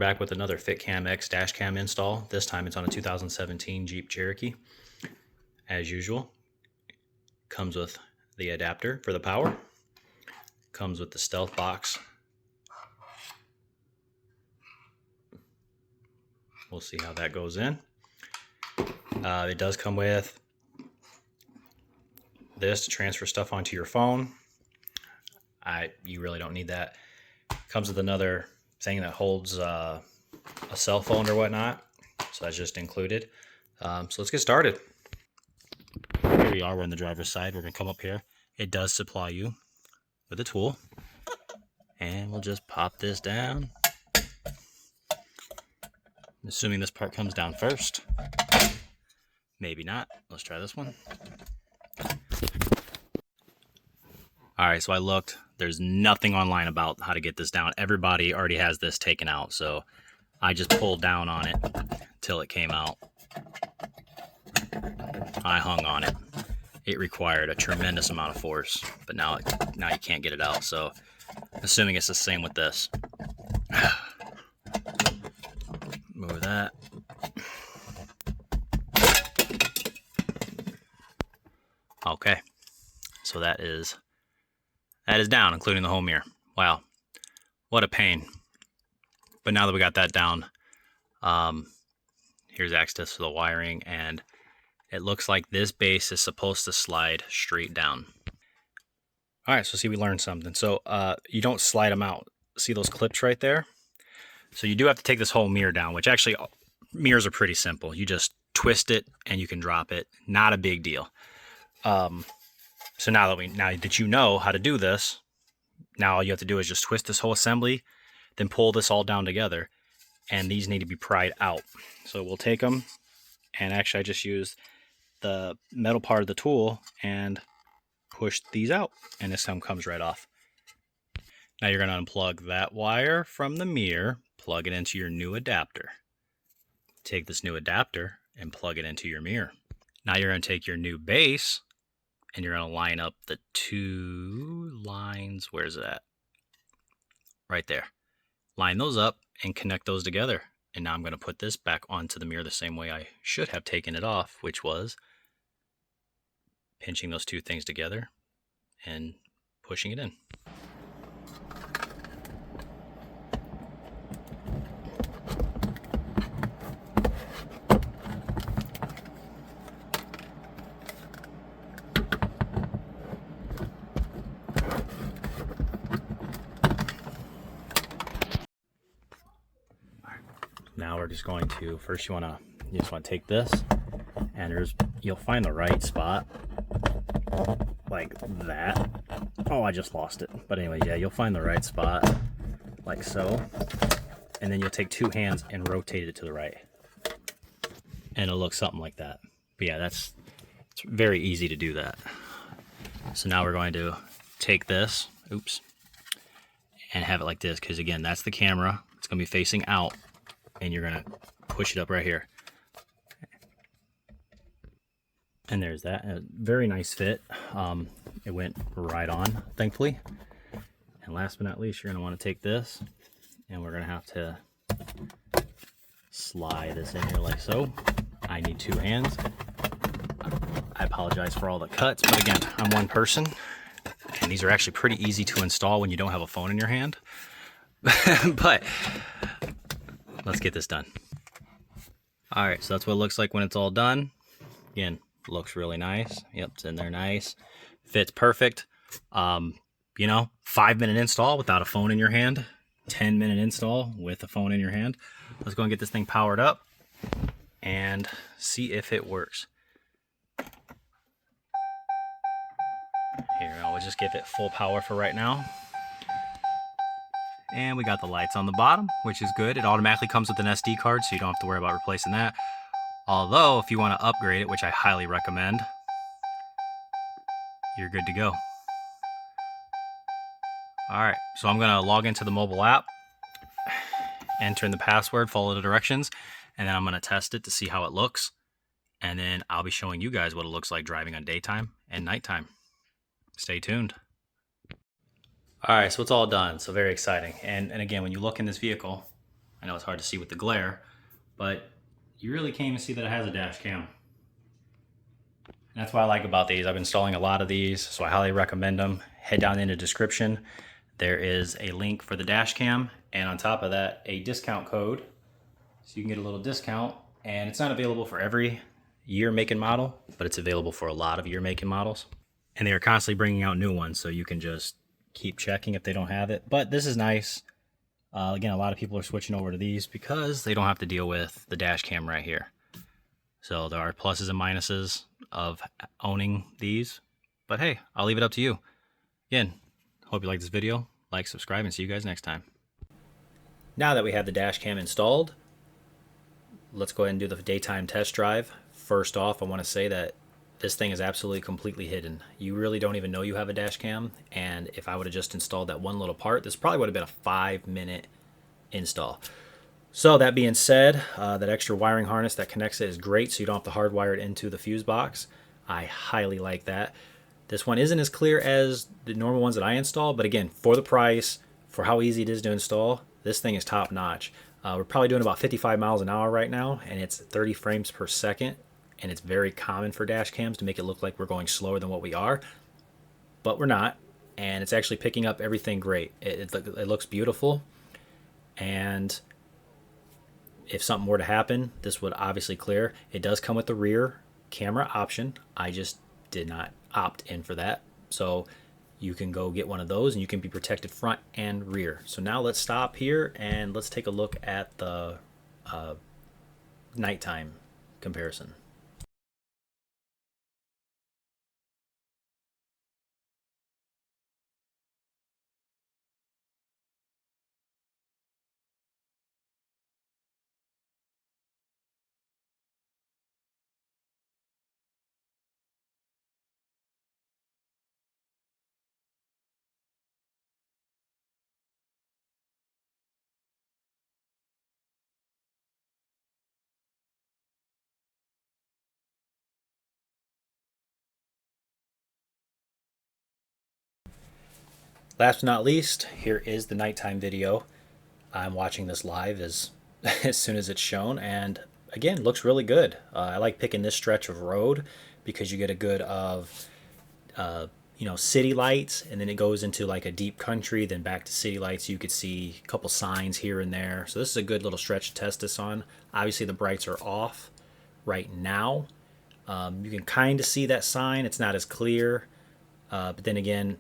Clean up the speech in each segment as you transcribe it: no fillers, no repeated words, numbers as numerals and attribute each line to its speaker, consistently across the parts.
Speaker 1: back with another FitCamX Dashcam install. This time it's on a 2017 Jeep Cherokee. As usual, comes with the adapter for the power. Comes with the stealth box. We'll see how that goes in. It does come with this to transfer stuff onto your phone. You really don't need that. Comes with another thing that holds a cell phone or whatnot, so that's just included. So let's get started. Here we are, we're on the driver's side. We're gonna come up here. It does supply you with a tool, and we'll just pop this down. I'm assuming this part comes down first. Maybe not. Let's try this one. All right, so I looked. There's nothing online about how to get this down. Everybody already has this taken out, so I just pulled down on it till it came out. I hung on it. It required a tremendous amount of force, but now you can't get it out. So, assuming it's the same with this. Move that. Okay, so that is down, including the whole mirror. Wow, what a pain. But now that we got that down, here's access to the wiring, and it looks like this base is supposed to slide straight down. All right, so see, we learned something. So you don't slide them out. See those clips right there? So you do have to take this whole mirror down, which actually mirrors are pretty simple. You just twist it and you can drop it. Not a big deal. So now that you know how to do this, now all you have to do is just twist this whole assembly, then pull this all down together, and these need to be pried out. So we'll take them, and actually I just used the metal part of the tool and push these out, and this one comes right off. Now you're going to unplug that wire from the mirror, plug it into your new adapter. Take this new adapter and plug it into your mirror. Now you're going to take your new base and you're going to line up the two lines. Where's it at? Right there. Line those up and connect those together. And now I'm going to put this back onto the mirror the same way I should have taken it off, which was pinching those two things together and pushing it in. Now we're just going to, first you just want to take this, and you'll find the right spot, like that. Oh, I just lost it. But anyway, yeah, you'll find the right spot, like so. And then you'll take two hands and rotate it to the right. And it'll look something like that. But yeah, it's very easy to do that. So now we're going to take this, oops, and have it like this, because again, that's the camera. It's going to be facing out. And you're going to push it up right here. And there's that. A very nice fit. It went right on, thankfully. And last but not least, you're going to want to take this, and we're going to have to slide this in here like so. I need two hands. I apologize for all the cuts, but again, I'm one person, and these are actually pretty easy to install when you don't have a phone in your hand. But let's get this done. All right, so that's what it looks like when it's all done. Again, looks really nice. Yep, it's in there nice. Fits perfect. 5-minute install without a phone in your hand. 10-minute install with a phone in your hand. Let's go and get this thing powered up and see if it works. Here, I'll just give it full power for right now. And we got the lights on the bottom, which is good. It automatically comes with an SD card, so you don't have to worry about replacing that. Although, if you want to upgrade it, which I highly recommend, you're good to go. All right, so I'm going to log into the mobile app, enter in the password, follow the directions, and then I'm going to test it to see how it looks. And then I'll be showing you guys what it looks like driving on daytime and nighttime. Stay tuned. All right, so it's all done. So very exciting. And again, when you look in this vehicle, I know it's hard to see with the glare, but you really can't even see that it has a dash cam. And that's what I like about these. I've been installing a lot of these, so I highly recommend them. Head down in the description. There is a link for the dash cam, and on top of that, a discount code. So you can get a little discount, and it's not available for every year, make, and model, but it's available for a lot of year, make, and models. And they are constantly bringing out new ones, so you can just keep checking if they don't have it. But this is nice. Again, a lot of people are switching over to these because they don't have to deal with the dash cam right here. So there are pluses and minuses of owning these. But hey, I'll leave it up to you. Again, hope you like this video. Like, subscribe, and see you guys next time. Now that we have the dash cam installed, let's go ahead and do the daytime test drive. First off, I want to say that this thing is absolutely completely hidden. You really don't even know you have a dash cam, and if I would have just installed that one little part, this probably would have been a 5-minute install. So that being said, that extra wiring harness that connects it is great, so you don't have to hardwire it into the fuse box. I highly like that. This one isn't as clear as the normal ones that I install, but again, for the price, for how easy it is to install, this thing is top notch. We're probably doing about 55 miles an hour right now, and it's 30 frames per second. And it's very common for dash cams to make it look like we're going slower than what we are, but we're not. And it's actually picking up everything great. It looks beautiful. And if something were to happen, this would obviously clear. It does come with the rear camera option. I just did not opt in for that. So you can go get one of those and you can be protected front and rear. So now let's stop here and let's take a look at the nighttime comparison. Last but not least, here is the nighttime video. I'm watching this live as soon as it's shown, and again, looks really good. I like picking this stretch of road because you get a good of city lights, and then it goes into like a deep country, then back to city lights. You could see a couple signs here and there. So this is a good little stretch to test this on. Obviously the brights are off right now. You can kind of see that sign. It's not as clear, but then again,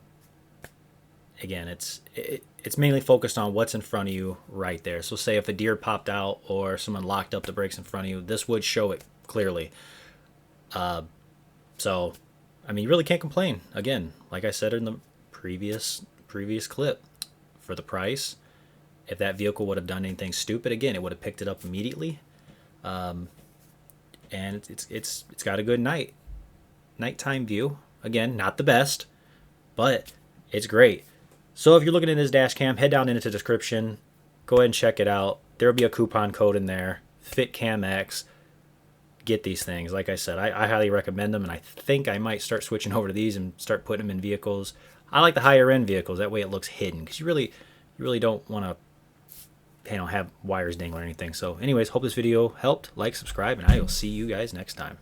Speaker 1: it's mainly focused on what's in front of you right there. So say if a deer popped out or someone locked up the brakes in front of you, this would show it clearly. So I mean, you really can't complain. Again, like I said in the previous clip, for the price, if that vehicle would have done anything stupid, again, it would have picked it up immediately. And it's got a good nighttime view. Again, not the best, but it's great. So if you're looking at this dash cam, head down into the description. Go ahead and check it out. There will be a coupon code in there. FitCamX. Get these things. Like I said, I highly recommend them, and I think I might start switching over to these and start putting them in vehicles. I like the higher end vehicles. That way it looks hidden, because you really don't want to have wires dangling or anything. So anyways, hope this video helped. Like, subscribe, and I will see you guys next time.